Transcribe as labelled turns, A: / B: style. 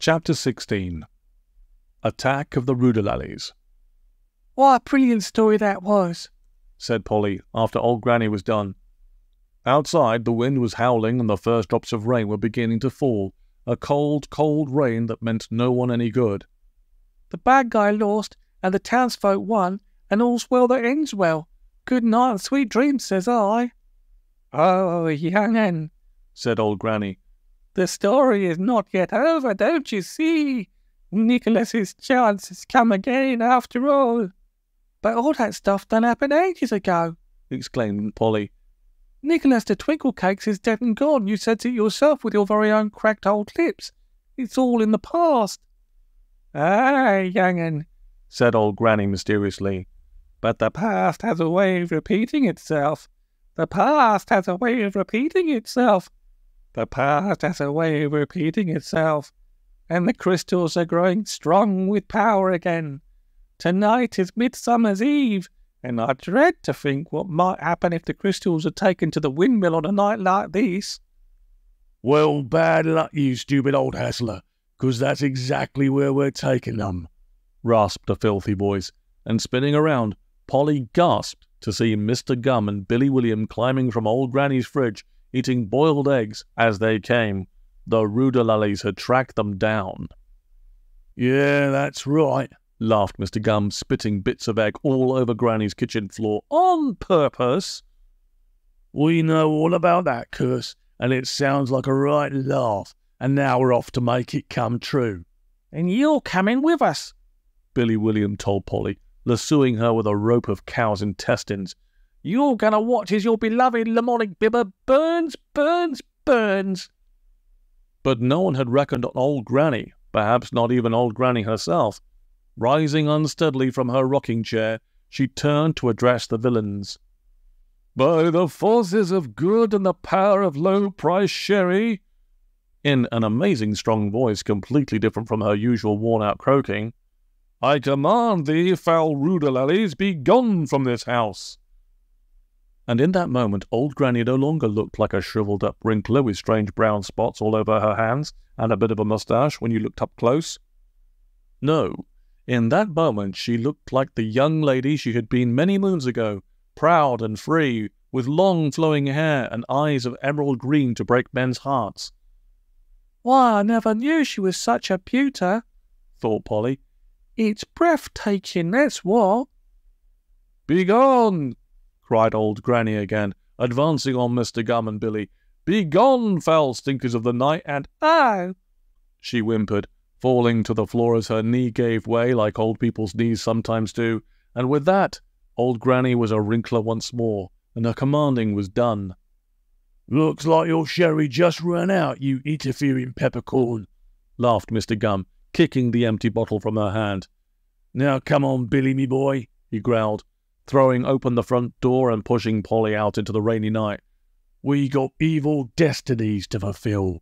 A: Chapter 16. Attack of the lallies.
B: "What a brilliant story that was,"
A: said Polly, after old Granny was done. Outside, the wind was howling and the first drops of rain were beginning to fall, a cold, cold rain that meant no one any good.
B: "The bad guy lost, and the townsfolk won, and all's well that ends well. Good night and sweet dreams, says I." "Oh, young 'un,"
A: said old Granny.
B: "the story is not yet over, don't you see? Nicholas's chance has come again after all." "But all that stuff done happened ages ago,"
A: exclaimed Polly.
B: "Nicholas the Twinklecakes is dead and gone. You said it yourself with your very own cracked old lips. It's all in the past." "Aye, young 'un,"
A: said old Granny mysteriously.
B: "But the past has a way of repeating itself. The past has a way of repeating itself. The past has a way of repeating itself. And the crystals are growing strong with power again. Tonight is Midsummer's Eve, and I dread to think what might happen if the crystals are taken to the windmill on a night like this."
C: "Well, bad luck, you stupid old hassler, 'cause that's exactly where we're taking them,"
A: rasped a filthy voice, and spinning around, Polly gasped to see Mr. Gum and Billy William climbing from old Granny's fridge, eating boiled eggs as they came. The lallies had tracked them down.
C: "Yeah, that's right,"
A: laughed Mr. Gum, spitting bits of egg all over Granny's kitchen floor on purpose.
C: "We know all about that curse, and it sounds like a right laugh, and now we're off to make it come true."
B: "And you're coming with us,"
A: Billy William told Polly, lassoing her with a rope of cow's intestines.
B: "You're going to watch as your beloved Lamonic Bibber burns, burns, burns."
A: But no one had reckoned on old Granny, perhaps not even old Granny herself. Rising unsteadily from her rocking chair, she turned to address the villains. "By the forces of good and the power of low-priced sherry," in an amazing strong voice completely different from her usual worn-out croaking, "I command thee, foul lallies, be gone from this house." And in that moment, old Granny no longer looked like a shriveled-up wrinkler with strange brown spots all over her hands and a bit of a moustache when you looked up close. No, in that moment she looked like the young lady she had been many moons ago, proud and free, with long flowing hair and eyes of emerald green to break men's hearts.
B: "Why, I never knew she was such a beauty,"
A: thought Polly.
B: "It's breathtaking, that's what."
A: "Begone!" cried old Granny again, advancing on Mr. Gum and Billy. "Begone, foul stinkers of the night, and—"
B: "Oh!"
A: she whimpered, falling to the floor as her knee gave way like old people's knees sometimes do, and with that, old Granny was a wrinkler once more, and her commanding was done.
C: "Looks like your sherry just ran out, you interfering peppercorn,"
A: laughed Mr. Gum, kicking the empty bottle from her hand.
C: "Now come on, Billy, me boy,"
A: he growled, throwing open the front door and pushing Polly out into the rainy night.
C: "We got evil destinies to fulfill."